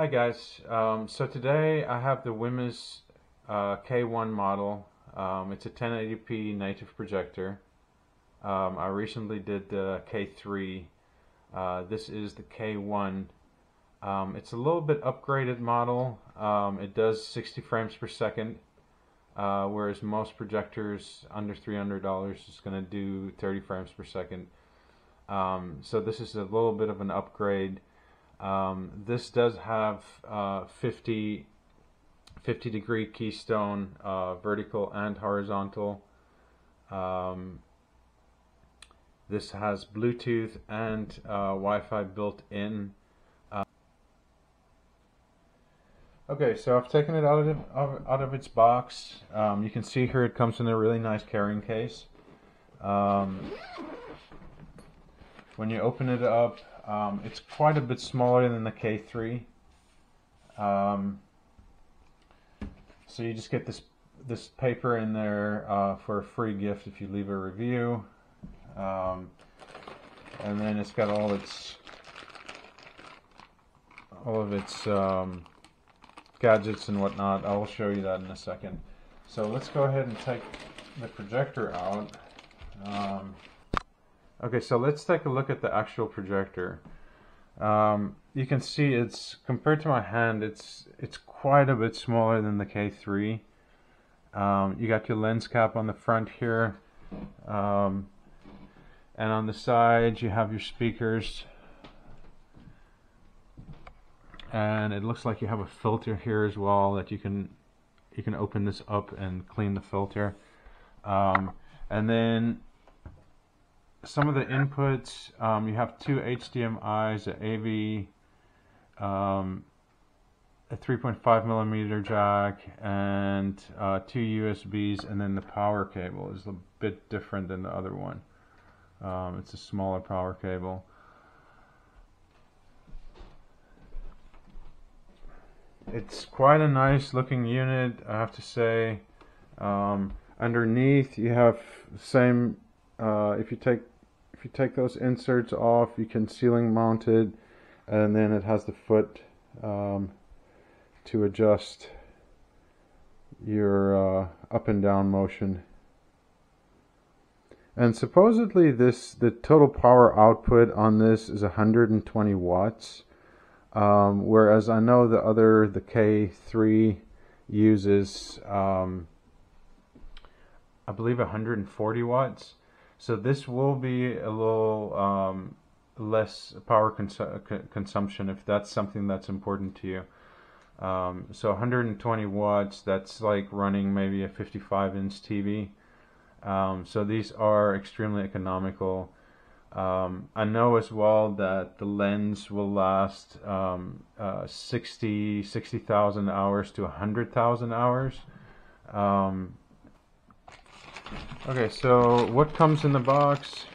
Hi guys, so today I have the Wimius K1 model. It's a 1080p native projector. I recently did the K3. This is the K1. It's a little bit upgraded model. It does 60 frames per second, whereas most projectors under $300 is going to do 30 frames per second. So this is a little bit of an upgrade. This does have 50 degree keystone, vertical and horizontal. This has Bluetooth and Wi-Fi built in. Okay, so I've taken it out of its box. You can see here it comes in a really nice carrying case. When you open it up, it's quite a bit smaller than the K3. So you just get this paper in there for a free gift if you leave a review. And then it's got all of its gadgets and whatnot. I will show you that in a second. So let's go ahead and take the projector out. Okay, so let's take a look at the actual projector. You can see it's, compared to my hand, it's quite a bit smaller than the K3. You got your lens cap on the front here, and on the side you have your speakers, and it looks like you have a filter here as well that you can open this up and clean the filter, and then some of the inputs, you have two HDMIs, an AV, a 3.5mm jack, and two USBs, and then the power cable is a bit different than the other one. It's a smaller power cable. It's quite a nice looking unit, I have to say. Underneath you have the same, if you take those inserts off, you can ceiling mount it, and then it has the foot to adjust your up and down motion. And supposedly the total power output on this is 120 watts, whereas I know the K3 uses I believe 140 watts. So this will be a little less power consumption if that's something that's important to you. So 120 watts, that's like running maybe a 55-inch TV. So these are extremely economical. I know as well that the lens will last 60,000 hours to 100,000 hours. Okay, so what comes in the box?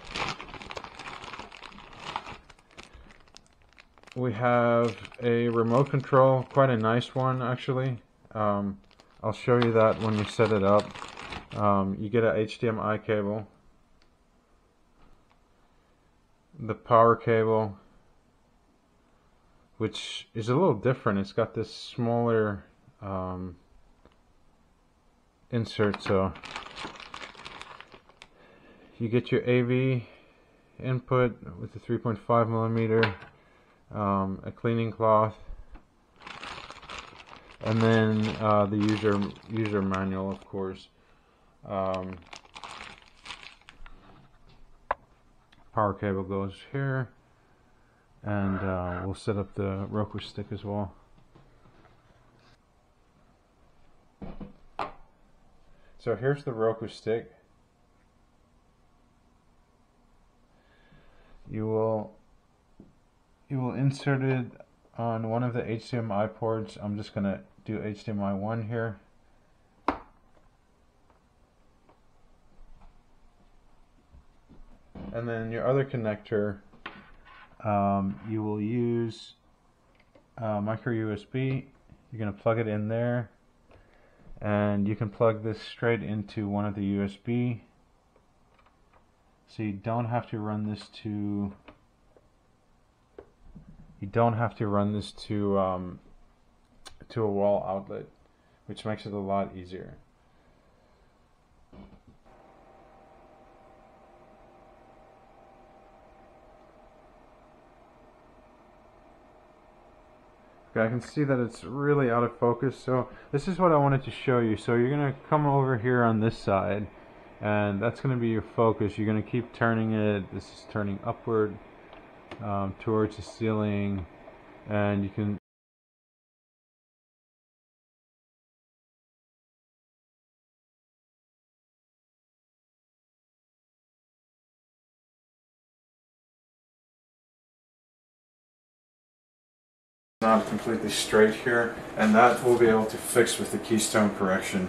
We have a remote control, quite a nice one actually. I'll show you that when we set it up. You get a HDMI cable, the power cable, which is a little different. It's got this smaller insert, so you get your AV input with the 3.5mm, a cleaning cloth, and then the user manual, of course. Power cable goes here, and we'll set up the Roku stick as well. So here's the Roku stick. You will insert it on one of the HDMI ports. I'm just gonna do HDMI 1 here. And then your other connector, you will use micro USB. You're gonna plug it in there, and you can plug this straight into one of the USB. So you don't have to run this to to a wall outlet, which makes it a lot easier. Okay, I can see that it's really out of focus, so this is what I wanted to show you. So you're going to come over here on this side, and that's going to be your focus. You're going to keep turning it. This is turning upward towards the ceiling, and you can not completely straight here, and that we'll be able to fix with the keystone correction.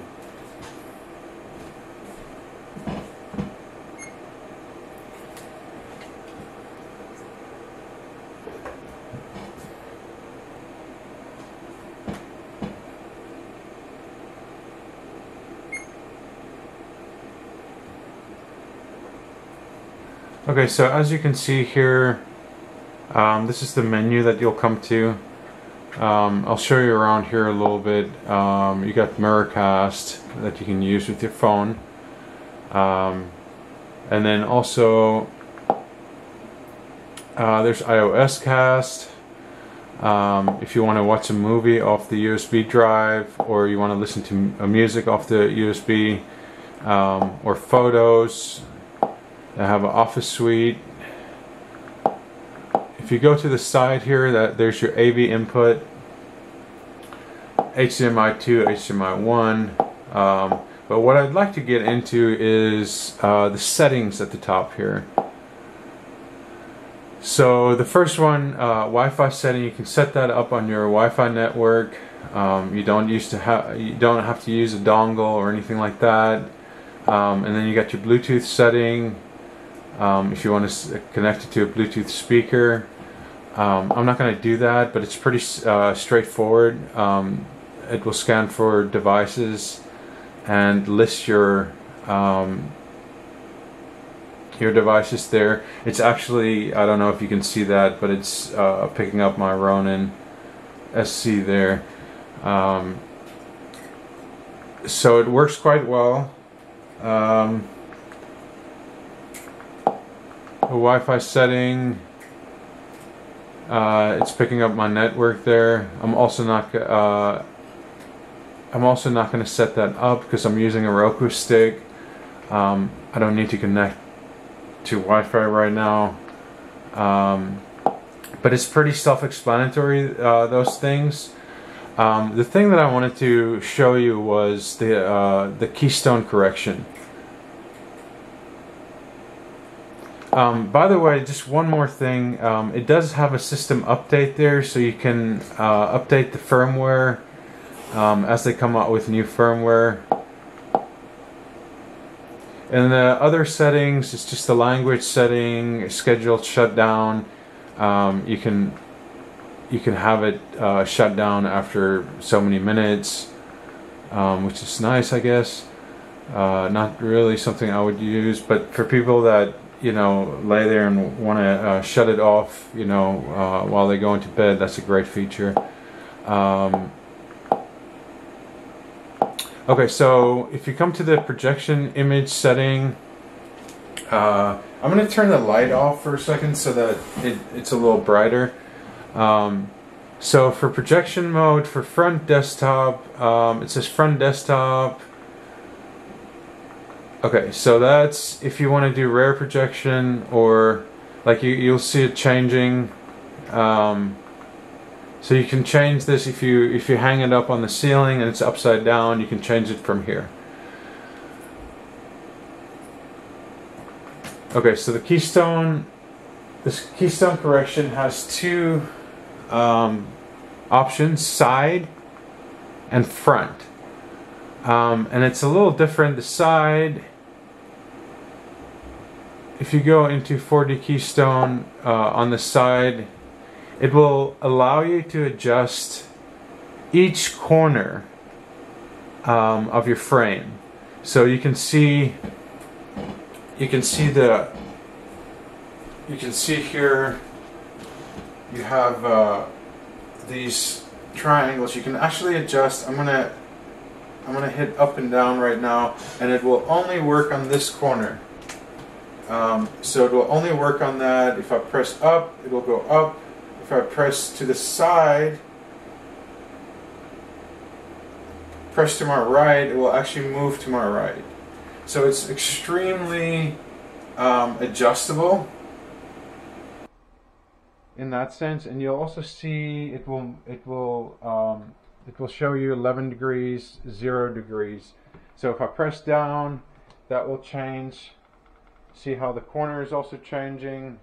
Okay, so as you can see here, this is the menu that you'll come to. I'll show you around here a little bit. You got Mirrorcast that you can use with your phone, and then also there's iOS Cast. If you want to watch a movie off the USB drive, or you want to listen to music off the USB, or photos. I have an Office Suite. If you go to the side here, there's your AV input, HDMI 2, HDMI 1. But what I'd like to get into is the settings at the top here. So the first one, Wi-Fi setting, you can set that up on your Wi-Fi network. You don't have to use a dongle or anything like that. And then you got your Bluetooth setting. If you want to connect it to a Bluetooth speaker. I'm not going to do that, but it's pretty straightforward. It will scan for devices and list your devices there. It's actually, I don't know if you can see that, but it's picking up my Ronin SC there. So it works quite well. The Wi-Fi setting, it's picking up my network there. I'm also not going to set that up because I'm using a Roku stick. I don't need to connect to Wi-Fi right now. But it's pretty self-explanatory, those things. The thing that I wanted to show you was the keystone correction. By the way, just one more thing, it does have a system update there, so you can update the firmware as they come out with new firmware. And the other settings, it's just the language setting, scheduled shutdown. You can have it shut down after so many minutes, which is nice, I guess. Not really something I would use, but for people that lay there and want to shut it off, while they go into bed, that's a great feature. Okay, so if you come to the projection image setting, I'm going to turn the light off for a second so that it's a little brighter. So for projection mode, for front desktop, it says front desktop. Okay, so that's if you want to do rear projection, or like you'll see it changing. So you can change this if you hang it up on the ceiling and it's upside down. You can change it from here. Okay, so this keystone correction has two options: side and front. And it's a little different. The side, if you go into 4D Keystone on the side, it will allow you to adjust each corner of your frame. So you can see here you have these triangles. You can actually adjust. I'm gonna hit up and down right now, and it will only work on this corner. So it will only work on that. If I press up, it will go up. If I press to the side, press to my right, it will actually move to my right. So it's extremely adjustable in that sense, and you'll also see it will show you 11 degrees, 0 degrees. So if I press down, that will change. See how the corner is also changing.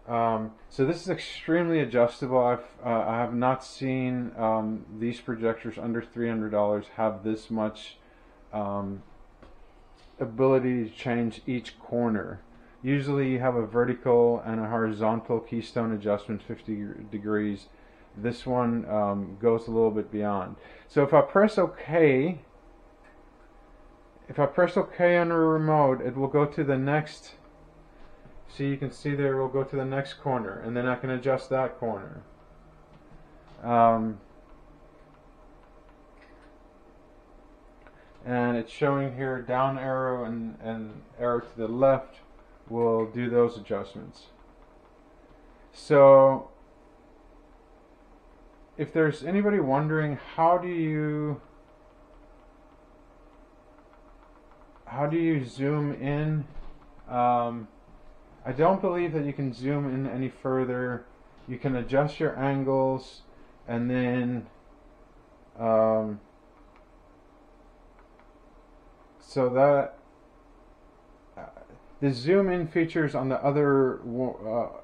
So this is extremely adjustable. I have not seen these projectors under $300 have this much ability to change each corner. Usually you have a vertical and a horizontal keystone adjustment 50 degrees. This one goes a little bit beyond. So if I press OK, on the remote, it will go to the next. See, you can see there it will go to the next corner, and then I can adjust that corner. And it's showing here down arrow and arrow to the left will do those adjustments. So if there's anybody wondering how do you zoom in, I don't believe that you can zoom in any further. You can adjust your angles, and then so that the zoom in features on the other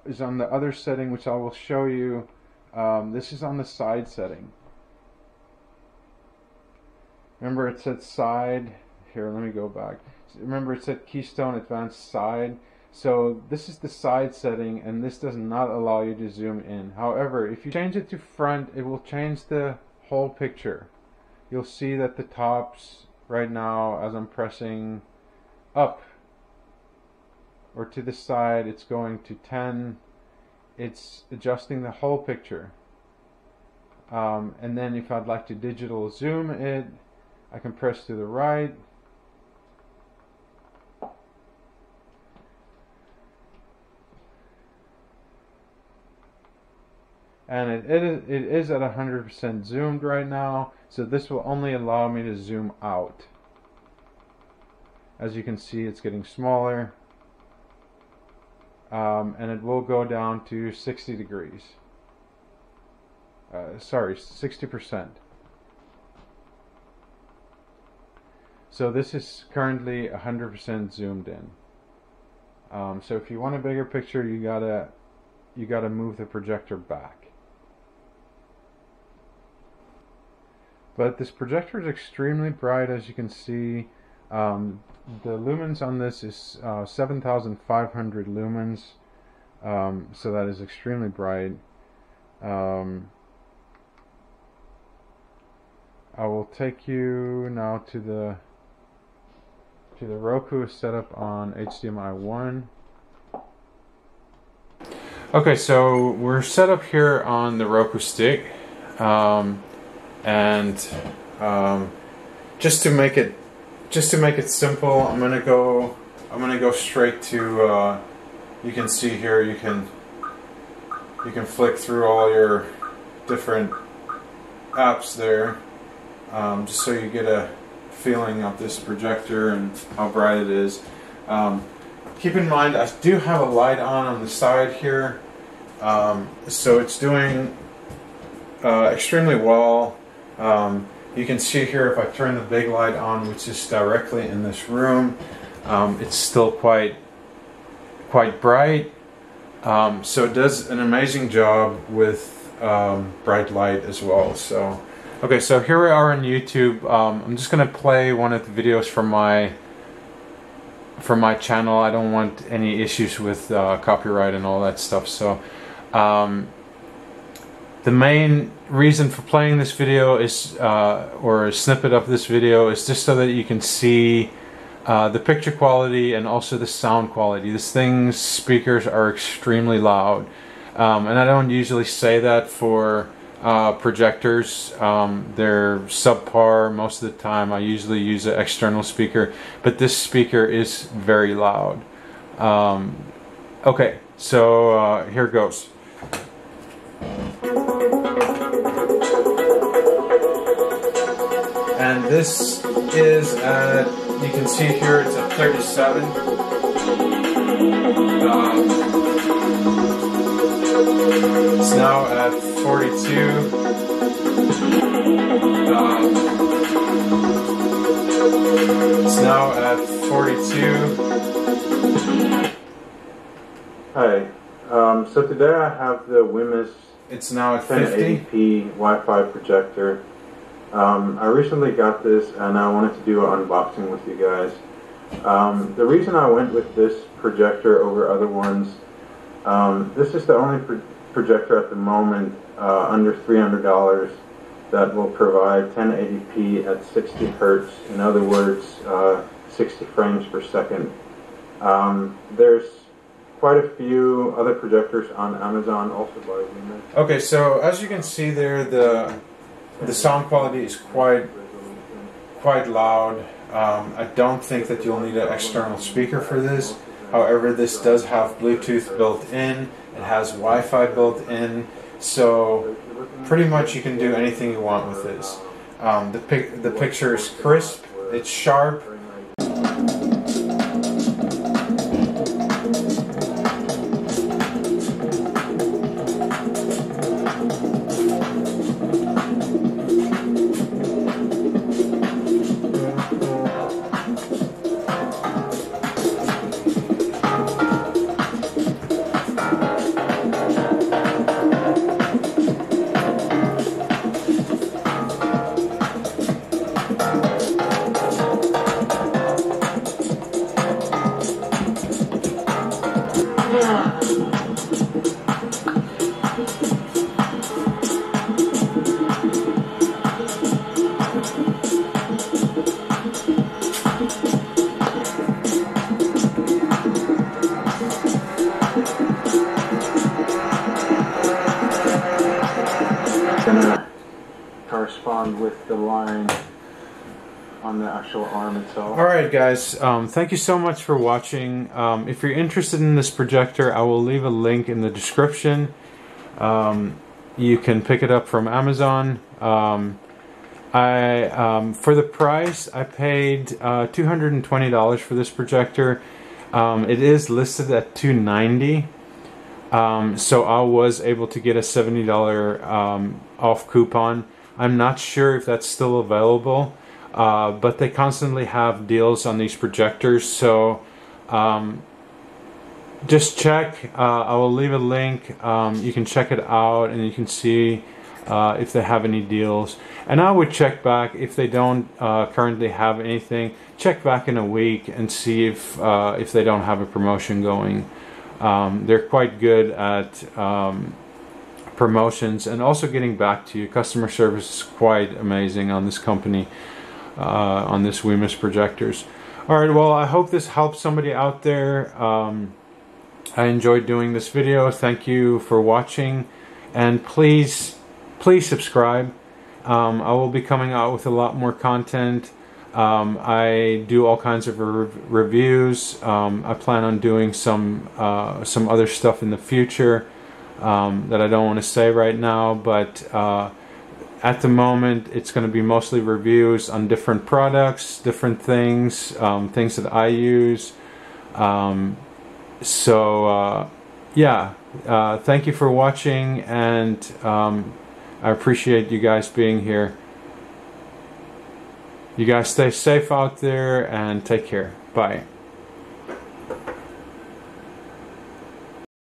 is on the other setting, which I will show you. This is on the side setting. Remember it said side. Here, let me go back. Remember it said Keystone Advanced Side. So this is the side setting, and this does not allow you to zoom in. However, if you change it to front, it will change the whole picture. You'll see that the tops right now, as I'm pressing up or to the side, it's going to 10. It's adjusting the whole picture. And then if I'd like to digital zoom it, I can press to the right. And it is at 100% zoomed right now, so this will only allow me to zoom out. As you can see, it's getting smaller, and it will go down to 60 degrees. Sorry, 60%. So this is currently 100% zoomed in. So if you want a bigger picture, you gotta move the projector back. But this projector is extremely bright, as you can see. The lumens on this is 7,500 lumens, so that is extremely bright. I will take you now to the Roku setup on HDMI 1. Okay, so we're set up here on the Roku stick. And just to make it simple, I'm gonna go straight to. You can see here you can flick through all your different apps there, just so you get a feeling of this projector and how bright it is. Keep in mind, I do have a light on the side here, so it's doing extremely well. You can see here if I turn the big light on, which is directly in this room, it's still quite bright. So it does an amazing job with bright light as well. So okay, so here we are on YouTube. I'm just gonna play one of the videos from my channel. I don't want any issues with copyright and all that stuff. So the main reason for playing this video is, or a snippet of this video, is just so that you can see the picture quality and also the sound quality. This thing's speakers are extremely loud. And I don't usually say that for projectors. They're subpar most of the time. I usually use an external speaker, but this speaker is very loud. Okay, so here goes. And this is at, you can see here it's at 37. It's now at 42. It's now at 42. Hi. So today I have the Wimius. It's now at 1080p Wi-Fi projector. I recently got this and I wanted to do an unboxing with you guys. The reason I went with this projector over other ones, this is the only projector at the moment under $300 that will provide 1080p at 60 Hertz, in other words 60 frames per second. There's quite a few other projectors on Amazon, also by Lumens. Okay, so as you can see there, the sound quality is quite loud. I don't think that you'll need an external speaker for this. However, this does have Bluetooth built in. It has Wi-Fi built in. So pretty much you can do anything you want with this. The picture is crisp. It's sharp. Gonna correspond with the line on the actual arm itself. Alright guys, thank you so much for watching. If you're interested in this projector, I will leave a link in the description. You can pick it up from Amazon. For the price, I paid $220 for this projector. It is listed at $290. So I was able to get a $70 off coupon. I'm not sure if that's still available, but they constantly have deals on these projectors. So just check. I will leave a link. You can check it out and you can see if they have any deals. And I would check back if they don't currently have anything. Check back in a week and see if they don't have a promotion going. They're quite good at promotions and also getting back to you. Customer service is quite amazing on this company, on this Wimius projectors. Alright, well, I hope this helps somebody out there. I enjoyed doing this video. Thank you for watching, and please subscribe. I will be coming out with a lot more content. I do all kinds of reviews. I plan on doing some other stuff in the future that I don't want to say right now, but at the moment it's going to be mostly reviews on different products, different things, things that I use. Yeah, thank you for watching, and I appreciate you guys being here. You guys stay safe out there and take care. Bye.